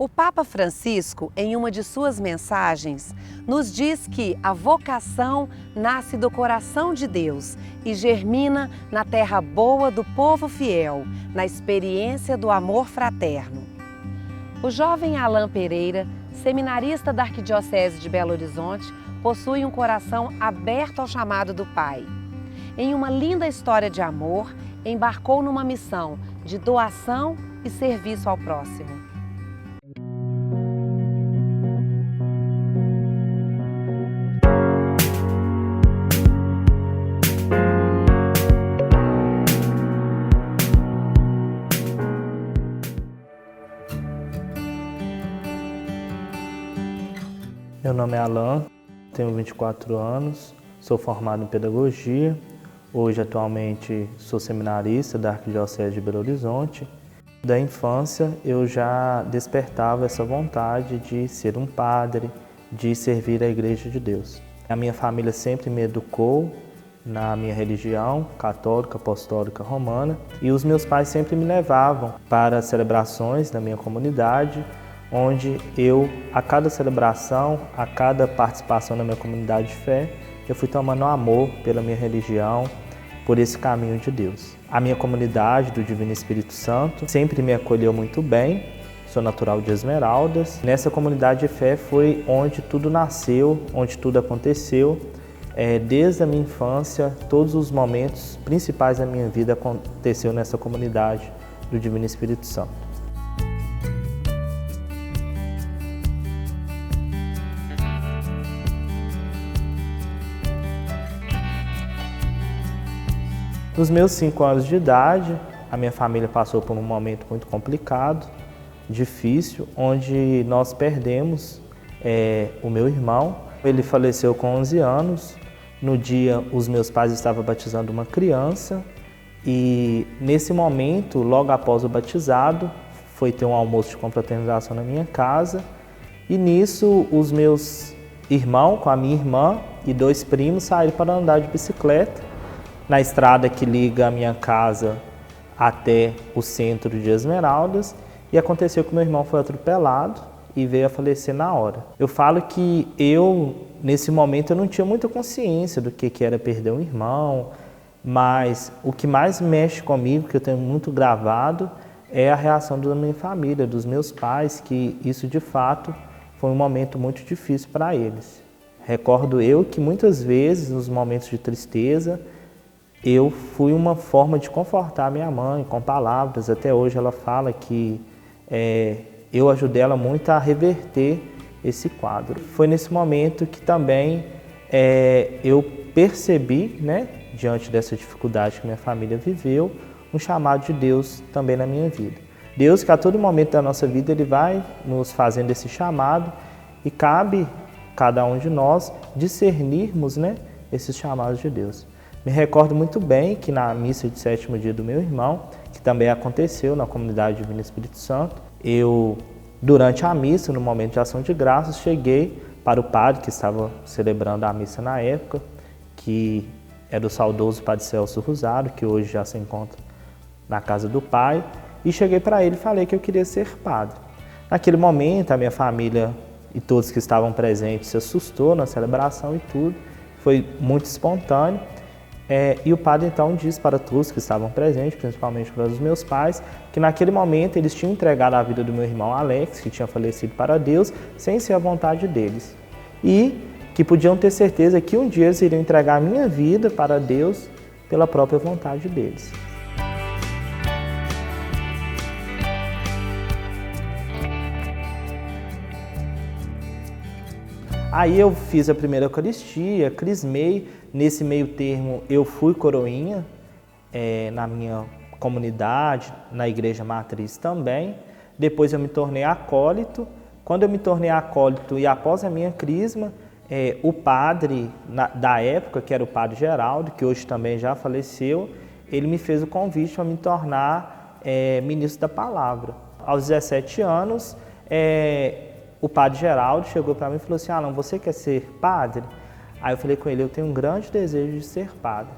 O Papa Francisco, em uma de suas mensagens, nos diz que a vocação nasce do coração de Deus e germina na terra boa do povo fiel, na experiência do amor fraterno. O jovem Alain Pereira, seminarista da Arquidiocese de Belo Horizonte, possui um coração aberto ao chamado do Pai. Em uma linda história de amor, embarcou numa missão de doação e serviço ao próximo. Meu nome é Alain, tenho 24 anos, sou formado em pedagogia. Hoje, atualmente, sou seminarista da Arquidiocese de Belo Horizonte. Da infância, eu já despertava essa vontade de ser um padre, de servir a Igreja de Deus. A minha família sempre me educou na minha religião, católica, apostólica, romana, e os meus pais sempre me levavam para celebrações na minha comunidade, onde eu, a cada celebração, a cada participação na minha comunidade de fé, eu fui tomando amor pela minha religião, por esse caminho de Deus. A minha comunidade do Divino Espírito Santo sempre me acolheu muito bem, sou natural de Esmeraldas. Nessa comunidade de fé foi onde tudo nasceu, onde tudo aconteceu. Desde a minha infância, todos os momentos principais da minha vida aconteceu nessa comunidade do Divino Espírito Santo. Nos meus 5 anos de idade, a minha família passou por um momento muito complicado, difícil, onde nós perdemos o meu irmão. Ele faleceu com 11 anos. No dia, os meus pais estavam batizando uma criança e, nesse momento, logo após o batizado, foi ter um almoço de confraternização na minha casa e, nisso, os meus irmãos, com a minha irmã e 2 primos, saíram para andar de bicicleta na estrada que liga a minha casa até o centro de Esmeraldas, e aconteceu que meu irmão foi atropelado e veio a falecer na hora. Eu falo que nesse momento, eu não tinha muita consciência do que era perder um irmão, mas o que mais mexe comigo, que eu tenho muito gravado, é a reação da minha família, dos meus pais, que isso de fato foi um momento muito difícil para eles. Recordo eu que muitas vezes, nos momentos de tristeza, eu fui uma forma de confortar minha mãe com palavras. Até hoje ela fala que eu ajudei ela muito a reverter esse quadro. Foi nesse momento que também eu percebi, diante dessa dificuldade que minha família viveu, um chamado de Deus também na minha vida. Deus, que a todo momento da nossa vida, Ele vai nos fazendo esse chamado e cabe cada um de nós discernirmos, esses chamados de Deus. Me recordo muito bem que na missa de 7º dia do meu irmão, que também aconteceu na comunidade Divino Espírito Santo, eu, durante a missa, no momento de ação de graças, cheguei para o padre que estava celebrando a missa na época, que era o saudoso Padre Celso Rosário, que hoje já se encontra na casa do Pai, e cheguei para ele e falei que eu queria ser padre. Naquele momento, a minha família e todos que estavam presentes se assustou na celebração e tudo, foi muito espontâneo. E o padre então disse para todos que estavam presentes, principalmente para os meus pais, que naquele momento eles tinham entregado a vida do meu irmão Alex, que tinha falecido, para Deus, sem ser a vontade deles. E que podiam ter certeza que um dia eles iriam entregar a minha vida para Deus pela própria vontade deles. Aí eu fiz a primeira Eucaristia, crismei. Nesse meio termo eu fui coroinha na minha comunidade, na igreja matriz também. Depois eu me tornei acólito. Quando eu me tornei acólito e após a minha crisma, o padre da época, que era o padre Geraldo, que hoje também já faleceu, ele me fez o convite para me tornar ministro da palavra. Aos 17 anos, o padre Geraldo chegou para mim e falou assim: Alan, você quer ser padre? Aí eu falei com ele: eu tenho um grande desejo de ser padre.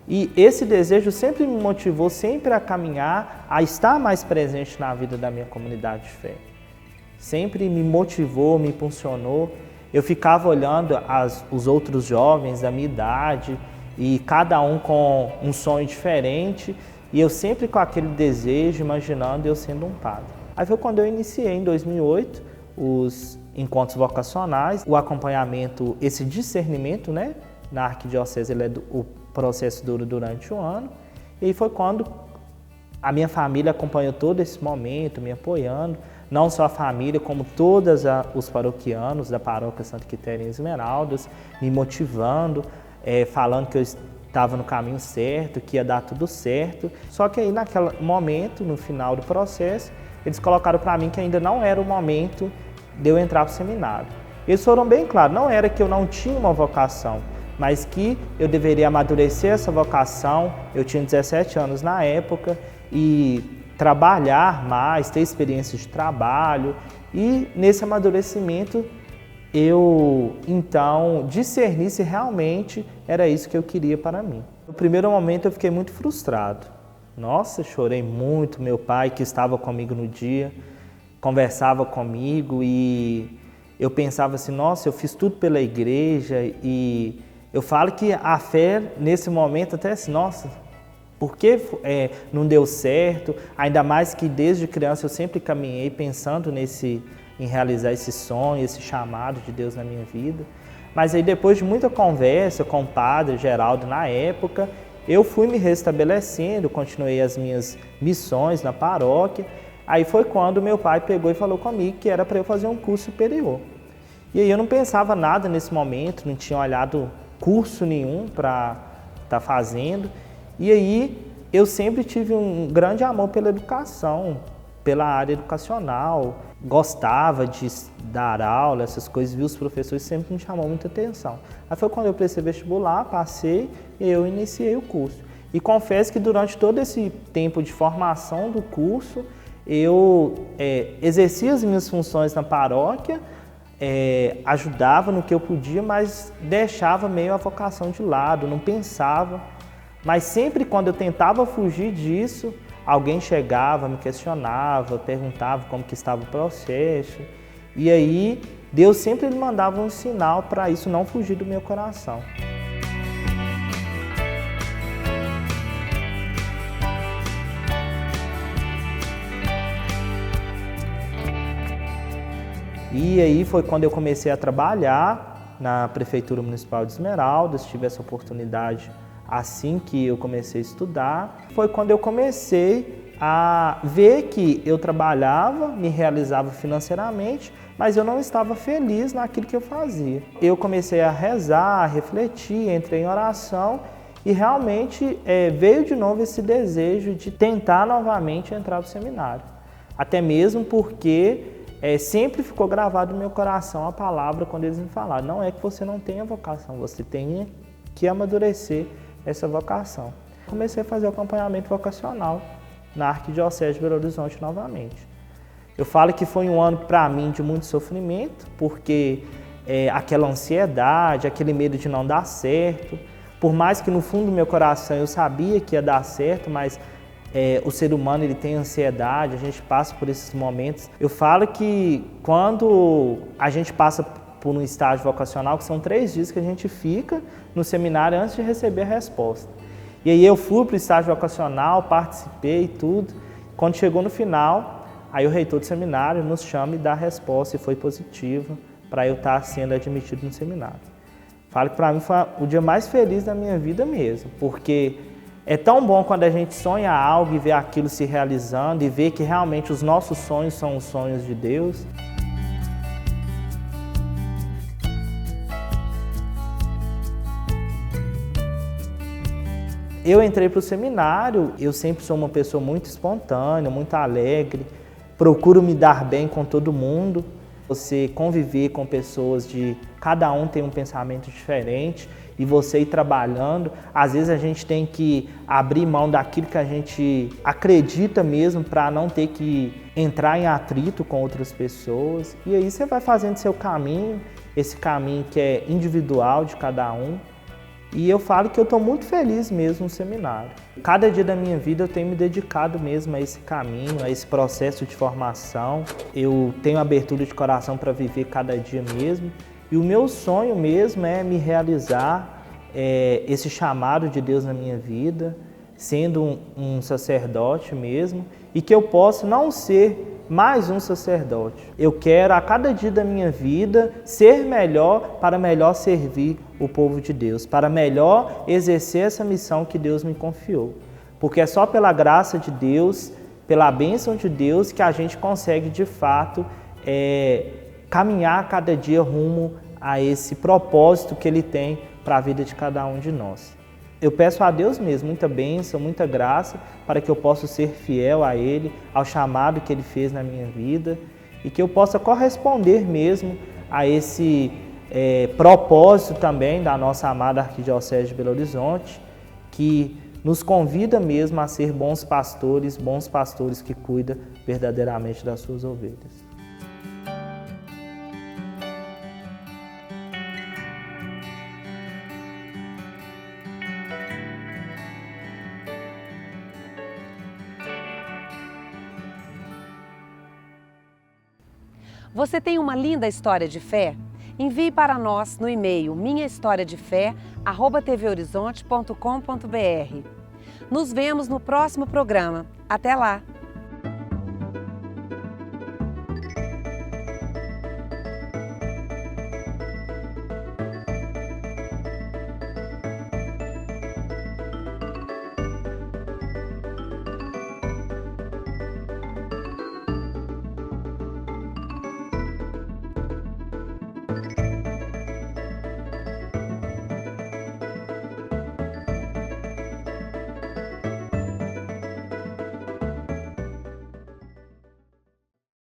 E esse desejo sempre me motivou sempre a caminhar, a estar mais presente na vida da minha comunidade de fé. sempre me motivou, me impulsionou. Eu ficava olhando os outros jovens da minha idade e cada um com um sonho diferente e eu sempre com aquele desejo, imaginando eu sendo um padre. Aí foi quando eu iniciei, em 2008, os encontros vocacionais, o acompanhamento, esse discernimento, né? Na arquidiocese o processo dura durante um ano e foi quando a minha família acompanhou todo esse momento, me apoiando, não só a família, como todos os paroquianos da paróquia Santa Quitéria em Esmeraldas, me motivando, falando que eu estava no caminho certo, que ia dar tudo certo. Só que aí naquele momento, no final do processo, eles colocaram para mim que ainda não era o momento de eu entrar para o seminário. Eles foram bem claros, não era que eu não tinha uma vocação, mas que eu deveria amadurecer essa vocação. Eu tinha 17 anos na época e trabalhar mais, ter experiência de trabalho e nesse amadurecimento eu então discerni se realmente era isso que eu queria para mim. No primeiro momento eu fiquei muito frustrado. Nossa, chorei muito. Meu pai, que estava comigo no dia, conversava comigo e eu pensava assim, nossa, eu fiz tudo pela igreja e eu falo que a fé nesse momento até assim, nossa, por que não deu certo? Ainda mais que desde criança eu sempre caminhei pensando em realizar esse sonho, esse chamado de Deus na minha vida. Mas aí depois de muita conversa com o padre Geraldo na época, eu fui me restabelecendo, continuei as minhas missões na paróquia. Aí foi quando meu pai pegou e falou comigo que era para eu fazer um curso superior. E aí eu não pensava nada nesse momento, não tinha olhado curso nenhum para estar fazendo. E aí eu sempre tive um grande amor pela educação, pela área educacional, gostava de dar aula, essas coisas, vi os professores, sempre me chamou muita atenção. Aí foi quando eu prestei vestibular, passei e eu iniciei o curso. E confesso que durante todo esse tempo de formação do curso, eu exercia as minhas funções na paróquia, ajudava no que eu podia, mas deixava meio a vocação de lado, não pensava. Mas sempre quando eu tentava fugir disso, alguém chegava, me questionava, perguntava como que estava o processo. E aí, Deus sempre me mandava um sinal para isso não fugir do meu coração. E aí foi quando eu comecei a trabalhar na Prefeitura Municipal de Esmeraldas, tive essa oportunidade assim que eu comecei a estudar. Foi quando eu comecei a ver que eu trabalhava, me realizava financeiramente, mas eu não estava feliz naquilo que eu fazia. Eu comecei a rezar, a refletir, entrei em oração e realmente veio de novo esse desejo de tentar novamente entrar no seminário. Até mesmo porque sempre ficou gravado no meu coração a palavra quando eles me falaram, não é que você não tenha vocação, você tem que amadurecer essa vocação. Comecei a fazer o acompanhamento vocacional na Arquidiocese de Belo Horizonte novamente. Eu falo que foi um ano para mim de muito sofrimento, porque aquela ansiedade, aquele medo de não dar certo, por mais que no fundo do meu coração eu sabia que ia dar certo, mas o ser humano ele tem ansiedade, a gente passa por esses momentos. Eu falo que quando a gente passa por um estágio vocacional, que são 3 dias que a gente fica no seminário antes de receber a resposta. E aí eu fui para o estágio vocacional, participei e tudo. Quando chegou no final, aí o reitor do seminário nos chama e dá a resposta e foi positiva para eu estar sendo admitido no seminário. Falo que para mim foi o dia mais feliz da minha vida mesmo, porque é tão bom quando a gente sonha algo e vê aquilo se realizando e vê que realmente os nossos sonhos são os sonhos de Deus. Eu entrei para o seminário, eu sempre sou uma pessoa muito espontânea, muito alegre, procuro me dar bem com todo mundo. Você conviver com pessoas cada um tem um pensamento diferente e você ir trabalhando, às vezes a gente tem que abrir mão daquilo que a gente acredita mesmo para não ter que entrar em atrito com outras pessoas. E aí você vai fazendo seu caminho, esse caminho que é individual de cada um. E eu falo que eu estou muito feliz mesmo no seminário. Cada dia da minha vida eu tenho me dedicado mesmo a esse caminho, a esse processo de formação. Eu tenho abertura de coração para viver cada dia mesmo. E o meu sonho mesmo é me realizar esse chamado de Deus na minha vida, sendo um sacerdote mesmo, e que eu possa não ser mais um sacerdote. Eu quero a cada dia da minha vida ser melhor para melhor servir o povo de Deus, para melhor exercer essa missão que Deus me confiou. Porque é só pela graça de Deus, pela bênção de Deus, que a gente consegue de fato caminhar cada dia rumo a esse propósito que Ele tem para a vida de cada um de nós. Eu peço a Deus mesmo muita bênção, muita graça, para que eu possa ser fiel a Ele, ao chamado que Ele fez na minha vida, e que eu possa corresponder mesmo a esse propósito também da nossa amada Arquidiocese de Belo Horizonte, que nos convida mesmo a ser bons pastores que cuidam verdadeiramente das suas ovelhas. Você tem uma linda história de fé? Envie para nós no e-mail minhahistoriadefé@tvhorizonte.com.br. Nos vemos no próximo programa. Até lá!